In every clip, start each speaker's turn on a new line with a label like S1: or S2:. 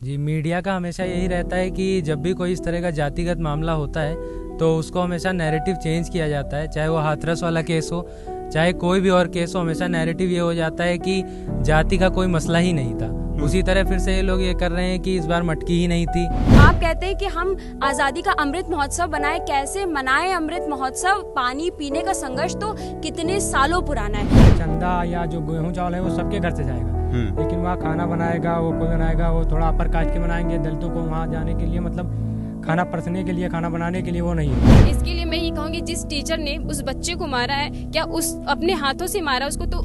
S1: जी, media का हमेशा यही रहता है कि जब भी कोई इस तरह का जातिगत मामला होता है तो उसको हमेशा नैरेटिव चेंज किया जाता है। चाहे वो हाथरस वाला केस हो, चाहे कोई भी और केस हो, हमेशा नैरेटिव ये हो जाता है कि जाति का कोई मसला ही नहीं था। उसी तरह फिर से ये लोग ये कर रहे हैं कि इस बार मटकी ही नहीं थी।
S2: आप कहते हैं कि हम आज़ादी का अमृत महोत्सव बनाए, कैसे मनाए अमृत महोत्सव? पानी पीने का संघर्ष तो कितने सालों पुराना है।
S3: चंदा या जो गेहूं चावल है वो सबके घर से जाएगा, लेकिन वहाँ खाना बनाएगा वो कोई बनाएगा, वो थोड़ा अपर कास्ट के बनाएंगे। दलितों को वहाँ जाने के लिए मतलब खाना परसने के लिए, खाना बनाने के लिए वो नहीं है।
S4: इसके लिए मैं ये कहूँगी, जिस टीचर ने उस बच्चे को मारा है, क्या उस अपने हाथों से मारा उसको, तो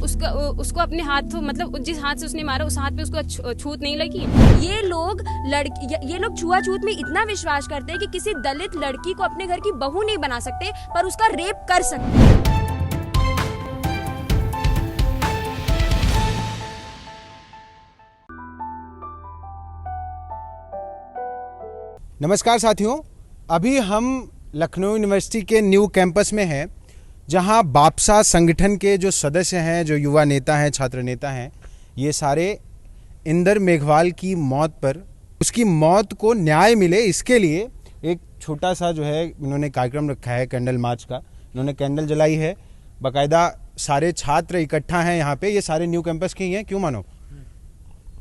S4: उसको अपने हाथ, मतलब जिस हाथ से उसने मारा उस हाथ पे उसको छूत नहीं लगी।
S2: ये लोग छुआछूत में इतना विश्वास करते हैं कि किसी दलित लड़की को अपने घर की बहू नहीं बना सकते, पर उसका रेप कर सकते हैं।
S5: नमस्कार साथियों, अभी हम लखनऊ यूनिवर्सिटी के न्यू कैंपस में हैं, जहां बापसा संगठन के जो सदस्य हैं, जो युवा नेता हैं, छात्र नेता हैं, ये सारे इंदर मेघवाल की मौत पर, उसकी मौत को न्याय मिले, इसके लिए एक छोटा सा जो है इन्होंने कार्यक्रम रखा है, कैंडल मार्च का। इन्होंने कैंडल जलाई है, बाकायदा सारे छात्र इकट्ठा हैं यहाँ पे। ये सारे न्यू कैंपस के ही हैं, क्यों मानो,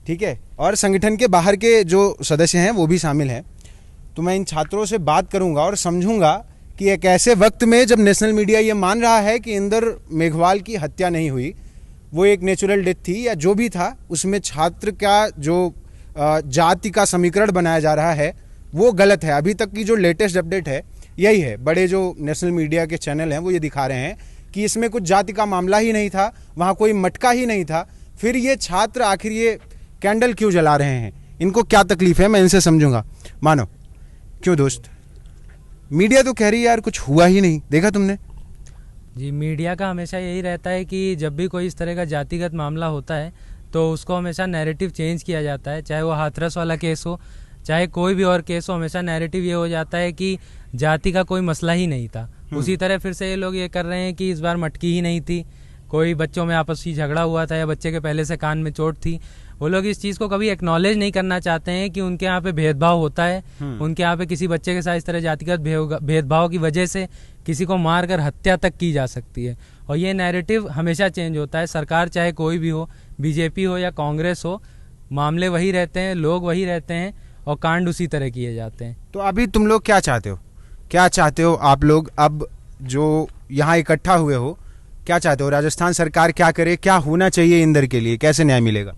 S5: ठीक है। और संगठन के बाहर के जो सदस्य हैं वो भी शामिल हैं। तो मैं इन छात्रों से बात करूंगा और समझूंगा कि एक ऐसे वक्त में जब नेशनल मीडिया ये मान रहा है कि इंदर मेघवाल की हत्या नहीं हुई, वो एक नेचुरल डेथ थी या जो भी था, उसमें छात्र का जो जाति का समीकरण बनाया जा रहा है वो गलत है। अभी तक की जो लेटेस्ट अपडेट है यही है। बड़े जो नेशनल मीडिया के चैनल हैं वो ये दिखा रहे हैं कि इसमें कुछ जाति का मामला ही नहीं था, वहाँ कोई मटका ही नहीं था। फिर ये छात्र आखिर ये कैंडल क्यों जला रहे हैं, इनको क्या तकलीफ है, मैं इनसे समझूंगा। मानो, क्यों दोस्त? मीडिया तो कह रही है यार कुछ हुआ ही नहीं, देखा तुमने?
S1: जी, मीडिया का हमेशा यही रहता है कि जब भी कोई इस तरह का जातिगत मामला होता है तो उसको हमेशा नैरेटिव चेंज किया जाता है। चाहे वो हाथरस वाला केस हो, चाहे कोई भी और केस हो, हमेशा नैरेटिव ये हो जाता है कि जाति का कोई मसला ही नहीं था। उसी तरह फिर से ये लोग ये कर रहे हैं कि इस बार मटकी ही नहीं थी, कोई बच्चों में आपसी झगड़ा हुआ था या बच्चे के पहले से कान में चोट थी। वो लोग इस चीज़ को कभी एक्नॉलेज नहीं करना चाहते हैं कि उनके यहाँ पे भेदभाव होता है। उनके यहाँ पे किसी बच्चे के साथ इस तरह जातिगत भेदभाव की वजह से किसी को मारकर हत्या तक की जा सकती है। और ये नैरेटिव हमेशा चेंज होता है। सरकार चाहे कोई भी हो, बीजेपी हो या कांग्रेस हो, मामले वही रहते हैं, लोग वही रहते हैं और कांड उसी तरह किए जाते हैं।
S5: तो अभी तुम लोग क्या चाहते हो? क्या चाहते हो आप लोग? अब जो यहाँ इकट्ठा हुए हो, क्या चाहते हो? राजस्थान सरकार क्या करे, क्या होना चाहिए इंदर के लिए, कैसे न्याय मिलेगा?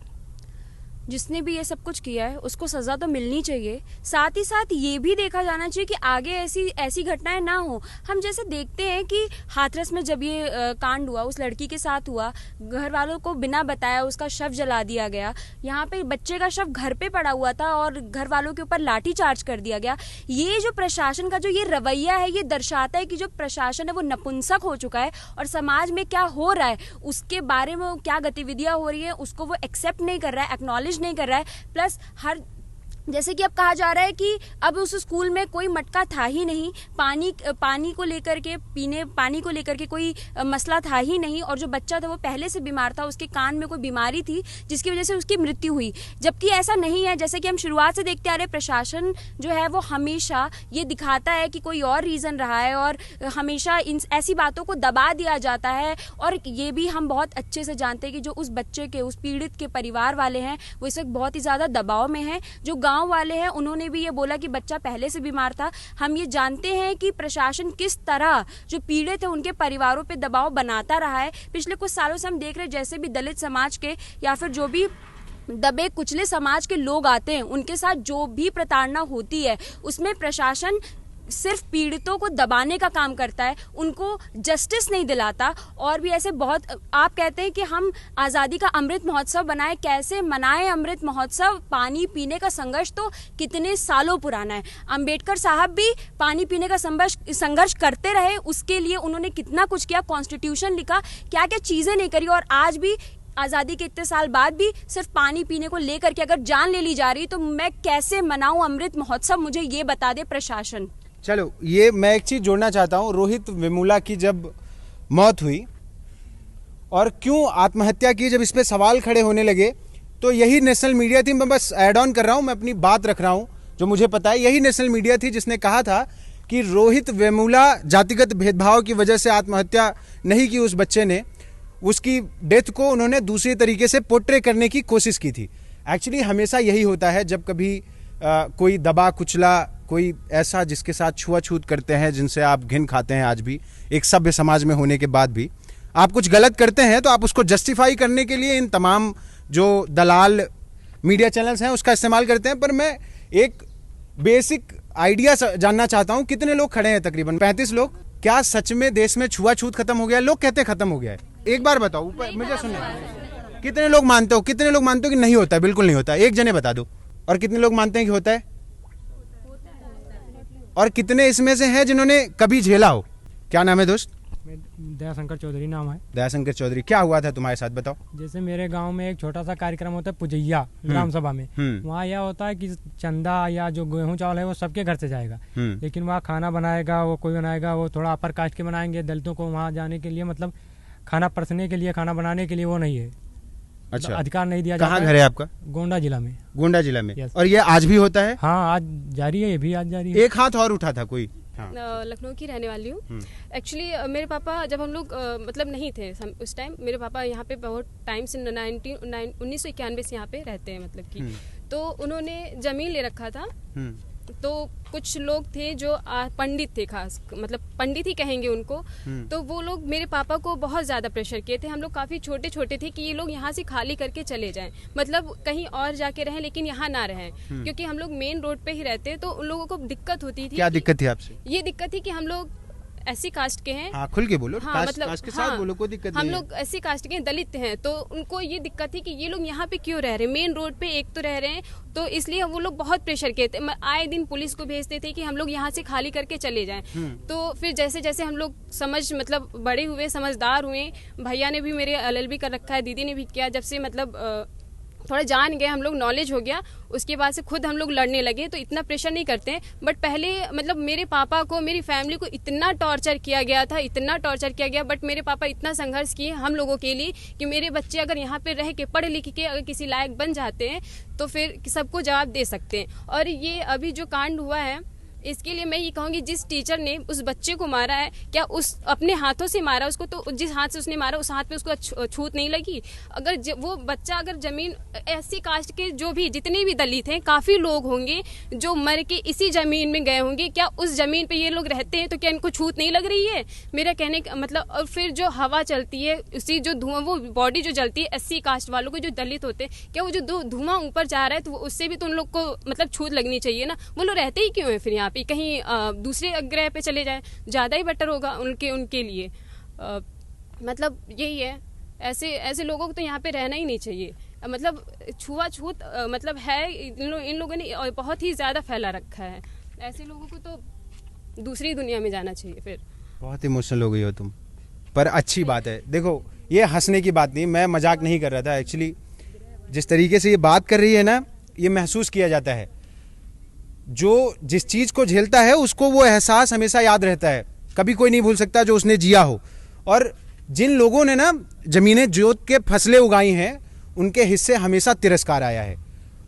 S2: जिसने भी ये सब कुछ किया है उसको सजा तो मिलनी चाहिए। साथ ही साथ ये भी देखा जाना चाहिए कि आगे ऐसी घटनाएं ना हो। हम जैसे देखते हैं कि हाथरस में जब ये कांड हुआ, उस लड़की के साथ हुआ, घर वालों को बिना बताया उसका शव जला दिया गया। यहाँ पे बच्चे का शव घर पे पड़ा हुआ था और घर वालों के ऊपर लाठी चार्ज कर दिया गया। ये जो प्रशासन का जो ये रवैया है, ये दर्शाता है कि जो प्रशासन है वो नपुंसक हो चुका है और समाज में क्या हो रहा है, उसके बारे में क्या गतिविधियां हो रही है, उसको वो एक्सेप्ट नहीं कर रहा है, एक्नॉलेज नहीं कर रहा है। प्लस हर जैसे कि अब कहा जा रहा है कि अब उस स्कूल में कोई मटका था ही नहीं, पानी को लेकर के, पीने पानी को लेकर के कोई मसला था ही नहीं, और जो बच्चा था वो पहले से बीमार था, उसके कान में कोई बीमारी थी जिसकी वजह से उसकी मृत्यु हुई। जबकि ऐसा नहीं है। जैसे कि हम शुरुआत से देखते आ रहे, प्रशासन जो है वो हमेशा ये दिखाता है कि कोई और रीज़न रहा है और हमेशा इन ऐसी बातों को दबा दिया जाता है। और ये भी हम बहुत अच्छे से जानते हैं कि जो उस बच्चे के, उस पीड़ित के परिवार वाले हैं वो इस वक्त बहुत ही ज़्यादा दबाव में हैं। जो गाँव वाले हैं उन्होंने भी ये बोला कि बच्चा पहले से बीमार था। हम ये जानते हैं कि प्रशासन किस तरह जो पीड़ित है उनके परिवारों पे दबाव बनाता रहा है। पिछले कुछ सालों से हम देख रहे हैं, जैसे भी दलित समाज के या फिर जो भी दबे कुचले समाज के लोग आते हैं, उनके साथ जो भी प्रताड़ना होती है उसमें प्रशासन सिर्फ पीड़ितों को दबाने का काम करता है, उनको जस्टिस नहीं दिलाता। और भी ऐसे बहुत, आप कहते हैं कि हम आज़ादी का अमृत महोत्सव बनाए, कैसे मनाए अमृत महोत्सव? पानी पीने का संघर्ष तो कितने सालों पुराना है। अंबेडकर साहब भी पानी पीने का संघर्ष करते रहे, उसके लिए उन्होंने कितना कुछ किया, कॉन्स्टिट्यूशन लिखा, क्या क्या चीज़ें नहीं करी। और आज भी आज़ादी के इतने साल बाद भी सिर्फ पानी पीने को लेकर के अगर जान ले ली जा रही, तो मैं कैसे मनाऊं अमृत महोत्सव? मुझे ये बता दे प्रशासन।
S5: चलो, ये मैं एक चीज़ जोड़ना चाहता हूँ। रोहित वेमुला की जब मौत हुई और क्यों आत्महत्या की, जब इस पे सवाल खड़े होने लगे तो यही नेशनल मीडिया थी, मैं बस ऐड ऑन कर रहा हूँ, मैं अपनी बात रख रहा हूँ जो मुझे पता है। यही नेशनल मीडिया थी जिसने कहा था कि रोहित वेमुला जातिगत भेदभाव की वजह से आत्महत्या नहीं की उस बच्चे ने, उसकी डेथ को उन्होंने दूसरे तरीके से पोर्ट्रे करने की कोशिश की थी। एक्चुअली हमेशा यही होता है जब कभी कोई दबा कुचला, कोई ऐसा जिसके साथ छुआछूत करते हैं, जिनसे आप घिन खाते हैं आज भी एक सभ्य समाज में होने के बाद भी, आप कुछ गलत करते हैं तो आप उसको जस्टिफाई करने के लिए इन तमाम जो दलाल मीडिया चैनल्स हैं उसका इस्तेमाल करते हैं। पर मैं एक बेसिक आइडिया जानना चाहता हूं, कितने लोग खड़े हैं? तकरीबन 35 लोग। क्या सच में देश में छुआछूत खत्म हो गया? लोग कहते हैं खत्म हो गया है। एक बार बताओ, मुझे सुनिए, कितने लोग मानते हो, कितने लोग मानते हो कि नहीं होता है, बिल्कुल नहीं होता? एक जने बता दो। और कितने लोग मानते हैं कि होता है? और कितने इसमें से हैं जिन्होंने कभी झेला हो? क्या नाम है दोस्त?
S3: दयाशंकर चौधरी नाम है।
S5: दयाशंकर चौधरी, क्या हुआ था तुम्हारे साथ, बताओ।
S3: जैसे मेरे गांव में एक छोटा सा कार्यक्रम होता है पुजैया ग्राम सभा में। वहाँ यह होता है कि चंदा या जो गेहूं चावल है वो सबके घर से जाएगा, लेकिन वहाँ खाना बनाएगा वो कोई बनाएगा, वो थोड़ा अपर कास्ट के बनाएंगे। दलितों को वहाँ जाने के लिए, मतलब खाना परसने के लिए, खाना बनाने के लिए वो नहीं है,
S5: अच्छा,
S3: अधिकार नहीं दिया जाता।
S5: कहाँ घर है आपका?
S3: गोंडा जिला में।
S5: गोंडा जिला में।
S3: Yes.
S5: और ये आज भी होता है?
S3: हाँ, आज जारी है, ये भी आज जारी है।
S5: एक हाथ और उठा था कोई। हाँ।
S4: लखनऊ की रहने वाली हूँ। एक्चुअली मेरे पापा जब हम लोग मतलब नहीं थे उस टाइम, मेरे पापा यहाँ पे बहुत टाइम से 1991 से यहाँ पे रहते हैं, मतलब कि तो उन्होंने जमीन ले रखा था। तो कुछ लोग थे जो पंडित थे, खास मतलब पंडित ही कहेंगे उनको। तो वो लोग मेरे पापा को बहुत ज़्यादा प्रेशर किए थे। हम लोग काफ़ी छोटे छोटे थे कि ये लोग यहाँ से खाली करके चले जाएं, मतलब कहीं और जाके रहें लेकिन यहाँ ना रहें, क्योंकि हम लोग मेन रोड पे ही रहते, तो उन लोगों को दिक्कत होती थी।
S5: क्या दिक्कत थी आपसे?
S4: ये दिक्कत थी कि हम लोग ऐसी कास्ट के हैं।
S5: हाँ, खुल के बोलो।
S4: हाँ,
S5: कास्ट,
S4: मतलब
S5: कास्ट के साथ बोलो, कोई दिक्कत
S4: हम
S5: नहीं
S4: लोग ऐसी कास्ट के हैं, दलित हैं, तो उनको ये दिक्कत थी कि ये लोग यहाँ पे क्यों रह रहे हैं, मेन रोड पे एक तो रह रहे हैं, तो इसलिए वो लोग बहुत प्रेशर किए थे। आए दिन पुलिस को भेजते थे कि हम लोग यहाँ से खाली करके चले जाएं। तो फिर जैसे जैसे हम लोग मतलब बड़े हुए, समझदार हुए, भैया ने भी मेरे LLB कर रखा है, दीदी ने भी किया, जब से मतलब थोड़ा जान गए हम लोग, नॉलेज हो गया, उसके बाद से खुद हम लोग लड़ने लगे, तो इतना प्रेशर नहीं करते हैं। बट पहले मतलब मेरे पापा को, मेरी फैमिली को इतना टॉर्चर किया गया था, इतना टॉर्चर किया गया, बट मेरे पापा इतना संघर्ष किए हम लोगों के लिए कि मेरे बच्चे अगर यहाँ पे रह के पढ़ लिख के अगर किसी लायक बन जाते हैं तो फिर सबको जवाब दे सकते हैं। और ये अभी जो कांड हुआ है, इसके लिए मैं ये कहूँगी, जिस टीचर ने उस बच्चे को मारा है, क्या उस अपने हाथों से मारा उसको, तो जिस हाथ से उसने मारा उस हाथ पे उसको छूत नहीं लगी? अगर वो बच्चा अगर जमीन, ऐसी कास्ट के जो भी जितने भी दलित हैं, काफ़ी लोग होंगे जो मर के इसी ज़मीन में गए होंगे, क्या उस ज़मीन पे ये लोग रहते हैं तो क्या इनको छूत नहीं लग रही है? मेरा कहने का मतलब, और फिर जो हवा चलती है, उसी जो धुआं, वो बॉडी जो जलती है, 80 कास्ट वालों को जो दलित होते हैं, क्या वो जो धुआं ऊपर जा रहा है तो उससे भी तो उन लोग को मतलब छूत लगनी चाहिए ना? वो लोग रहते ही क्यों है फिर यहाँ पे? कहीं दूसरे ग्रह पे चले जाए, ज़्यादा ही बेटर होगा उनके लिए। मतलब यही है, ऐसे लोगों को तो यहाँ पे रहना ही नहीं चाहिए। मतलब छुआछूत मतलब है, इन लोगों ने बहुत ही ज़्यादा फैला रखा है। ऐसे लोगों को तो दूसरी दुनिया में जाना चाहिए। फिर
S5: बहुत इमोशनल हो गई हो तुम, पर अच्छी बात है। देखो, ये हंसने की बात नहीं, मैं मजाक नहीं कर रहा था। एक्चुअली जिस तरीके से ये बात कर रही है ना, ये महसूस किया जाता है। जो जिस चीज़ को झेलता है उसको वो एहसास हमेशा याद रहता है, कभी कोई नहीं भूल सकता जो उसने जिया हो। और जिन लोगों ने ना ज़मीनें जोत के फसलें उगाई हैं, उनके हिस्से हमेशा तिरस्कार आया है।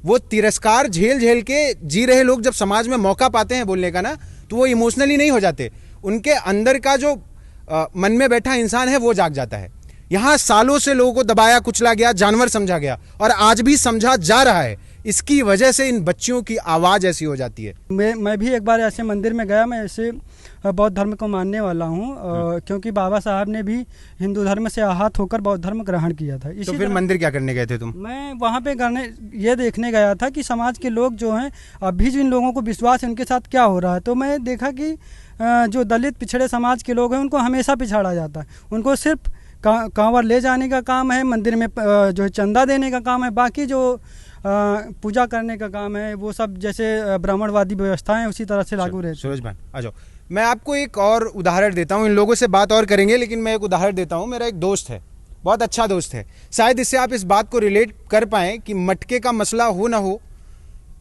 S5: वो तिरस्कार झेल झेल के जी रहे लोग जब समाज में मौका पाते हैं बोलने का ना, तो वो इमोशनली नहीं हो जाते, उनके अंदर का जो मन में बैठा इंसान है वो जाग जाता है। यहाँ सालों से लोगों को दबाया कुचला गया, जानवर समझा गया, और आज भी समझा जा रहा है। इसकी वजह से इन बच्चियों की आवाज़ ऐसी हो जाती है।
S6: मैं भी एक बार ऐसे मंदिर में गया। मैं ऐसे बौद्ध धर्म को मानने वाला हूँ, क्योंकि बाबा साहब ने भी हिंदू धर्म से आहत होकर बौद्ध धर्म ग्रहण किया था।
S5: तो फिर मंदिर क्या करने गए थे तुम?
S6: मैं वहाँ पे ये देखने गया था कि समाज के लोग जो हैं, अभी जिन लोगों को विश्वास है उनके साथ क्या हो रहा है। तो मैं देखा कि जो दलित पिछड़े समाज के लोग हैं उनको हमेशा पिछाड़ा जाता है। उनको सिर्फ कांवर ले जाने का काम है, मंदिर में जो है चंदा देने का काम है, बाकी जो पूजा करने का काम है वो सब जैसे ब्राह्मणवादी व्यवस्थाएं उसी तरह से लागू रहती है।
S5: सूरज भाई आ जाओ, मैं आपको एक और उदाहरण देता हूँ। इन लोगों से बात और करेंगे, लेकिन मैं एक उदाहरण देता हूँ। मेरा एक दोस्त है, बहुत अच्छा दोस्त है, शायद इससे आप इस बात को रिलेट कर पाएँ कि मटके का मसला हो ना हो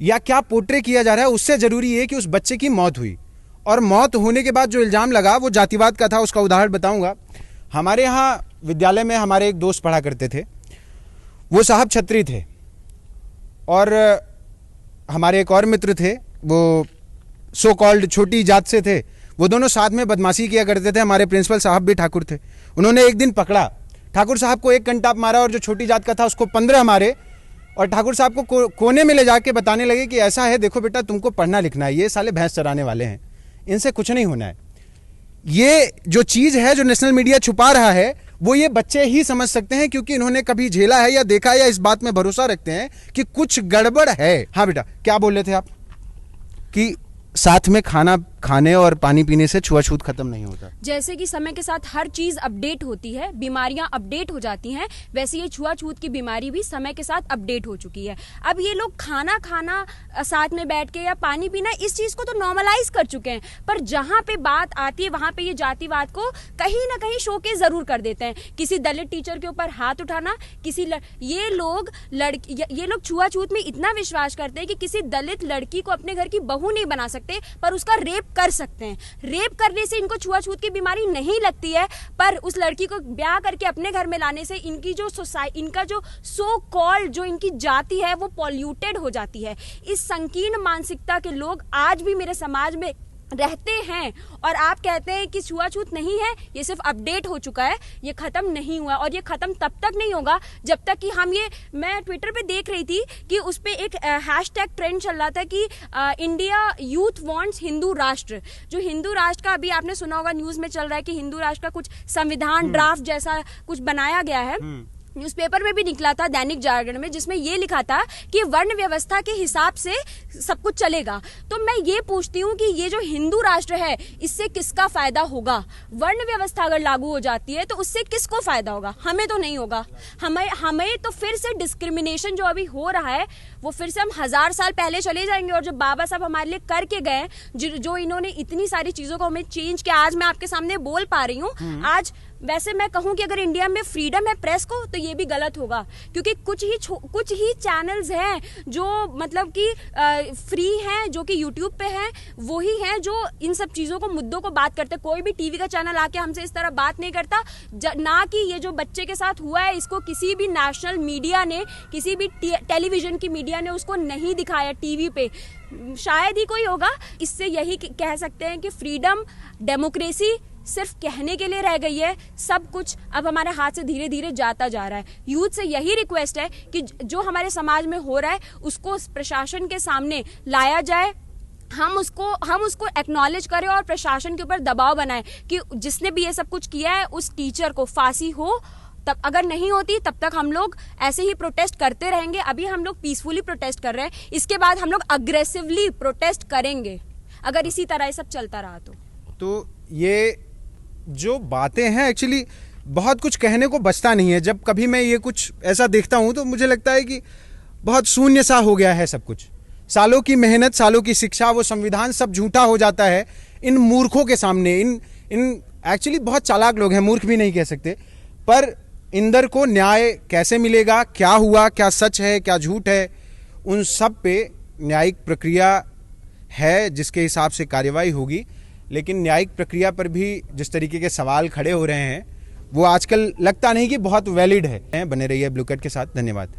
S5: या क्या पोर्ट्रे किया जा रहा है, उससे ज़रूरी है कि उस बच्चे की मौत हुई। और मौत होने के बाद जो इल्ज़ाम लगा वो जातिवाद का था। उसका उदाहरण बताऊँगा। हमारे यहाँ विद्यालय में हमारे एक दोस्त पढ़ा करते थे, वो साहब छत्री थे, और हमारे एक और मित्र थे, वो सो कॉल्ड छोटी जात से थे, वो दोनों साथ में बदमाशी किया करते थे। हमारे प्रिंसिपल साहब भी ठाकुर थे, उन्होंने एक दिन पकड़ा, ठाकुर साहब को 1 कंटाप मारा और जो छोटी जात का था उसको 15 मारे, और ठाकुर साहब को कोने में ले जाके बताने लगे कि ऐसा है, देखो बेटा तुमको पढ़ना लिखना है, ये साले भैंस चराने वाले हैं, इनसे कुछ नहीं होना है। ये जो चीज़ है जो नेशनल मीडिया छुपा रहा है वो ये बच्चे ही समझ सकते हैं, क्योंकि इन्होंने कभी झेला है या देखा है या इस बात में भरोसा रखते हैं कि कुछ गड़बड़ है। हाँ बेटा, क्या बोल रहे थे आप? कि साथ में खाना खाने और पानी पीने से छुआछूत खत्म नहीं होता।
S2: जैसे कि समय के साथ हर चीज अपडेट होती है, बीमारियां अपडेट हो जाती हैं, वैसे ये छुआछूत की बीमारी भी समय के साथ अपडेट हो चुकी है। अब ये लोग खाना खाना साथ में बैठ के या पानी पीना, इस चीज को तो नॉर्मलाइज कर चुके हैं, पर जहां पे बात आती है वहां पे ये जातिवाद को कहीं ना कहीं शोकेस जरूर कर देते हैं। किसी दलित टीचर के ऊपर हाथ उठाना, ये लोग छुआछूत में इतना विश्वास करते हैं कि किसी दलित लड़की को अपने घर की बहू नहीं बना सकते, पर उसका रेप कर सकते हैं। रेप करने से इनको छुआछूत की बीमारी नहीं लगती है, पर उस लड़की को ब्याह करके अपने घर में लाने से इनका जो सो कॉल्ड जो इनकी जाति है वो पॉल्यूटेड हो जाती है। इस संकीर्ण मानसिकता के लोग आज भी मेरे समाज में रहते हैं, और आप कहते हैं कि छुआछूत नहीं है, ये सिर्फ अपडेट हो चुका है, ये खत्म नहीं हुआ, और ये खत्म तब तक नहीं होगा जब तक कि मैं ट्विटर पे देख रही थी कि उस पे एक हैशटैग ट्रेंड चल रहा था कि इंडिया यूथ वांट्स हिंदू राष्ट्र। जो हिंदू राष्ट्र का अभी आपने सुना होगा, न्यूज में चल रहा है कि हिंदू राष्ट्र का कुछ संविधान ड्राफ्ट जैसा कुछ बनाया गया है। न्यूज़पेपर में भी निकला था, दैनिक जागरण में, जिसमें ये लिखा था कि वर्ण व्यवस्था के हिसाब से सब कुछ चलेगा। तो मैं ये पूछती हूँ कि ये जो हिंदू राष्ट्र है इससे किसका फायदा होगा? वर्ण व्यवस्था अगर लागू हो जाती है तो उससे किसको फायदा होगा? हमें तो नहीं होगा। हमें तो फिर से डिस्क्रिमिनेशन जो अभी हो रहा है वो फिर से हम 1000 साल पहले चले जाएंगे। और जो बाबा साहब हमारे लिए करके गए, जो इन्होंने इतनी सारी चीजों को हमें चेंज किया, आज मैं आपके सामने बोल पा रही हूँ। आज वैसे मैं कहूं कि अगर इंडिया में फ्रीडम है प्रेस को, तो ये भी गलत होगा, क्योंकि कुछ ही चैनल्स हैं जो मतलब कि फ्री हैं, जो कि यूट्यूब पे हैं, वो ही हैं जो इन सब चीज़ों को, मुद्दों को बात करते। कोई भी टीवी का चैनल आके हमसे इस तरह बात नहीं करता। ना कि ये जो बच्चे के साथ हुआ है इसको किसी भी नेशनल मीडिया ने, किसी भी टेलीविजन की मीडिया ने उसको नहीं दिखाया टीवी पे, शायद ही कोई होगा। इससे यही कह सकते हैं कि फ्रीडम, डेमोक्रेसी सिर्फ कहने के लिए रह गई है। सब कुछ अब हमारे हाथ से धीरे धीरे जाता जा रहा है। यूथ से यही रिक्वेस्ट है कि जो हमारे समाज में हो रहा है उसको प्रशासन के सामने लाया जाए, हम उसको एक्नॉलेज करें और प्रशासन के ऊपर दबाव बनाएं कि जिसने भी ये सब कुछ किया है उस टीचर को फांसी हो। तब अगर नहीं होती तब तक हम लोग ऐसे ही प्रोटेस्ट करते रहेंगे। अभी हम लोग पीसफुली प्रोटेस्ट कर रहे हैं, इसके बाद हम लोग अग्रेसिवली प्रोटेस्ट करेंगे अगर इसी तरह ये सब चलता रहा तो
S5: ये जो बातें हैं एक्चुअली बहुत कुछ कहने को बचता नहीं है। जब कभी मैं ये कुछ ऐसा देखता हूँ तो मुझे लगता है कि बहुत शून्य सा हो गया है सब कुछ। सालों की मेहनत, सालों की शिक्षा, वो संविधान सब झूठा हो जाता है इन मूर्खों के सामने। इन एक्चुअली बहुत चालाक लोग हैं, मूर्ख भी नहीं कह सकते, पर इंदर को न्याय कैसे मिलेगा, क्या हुआ, क्या सच है, क्या झूठ है, उन सब पे न्यायिक प्रक्रिया है जिसके हिसाब से कार्यवाही होगी। लेकिन न्यायिक प्रक्रिया पर भी जिस तरीके के सवाल खड़े हो रहे हैं वो आजकल लगता नहीं कि बहुत वैलिड है। बने रहिए ब्लू कट के साथ। धन्यवाद।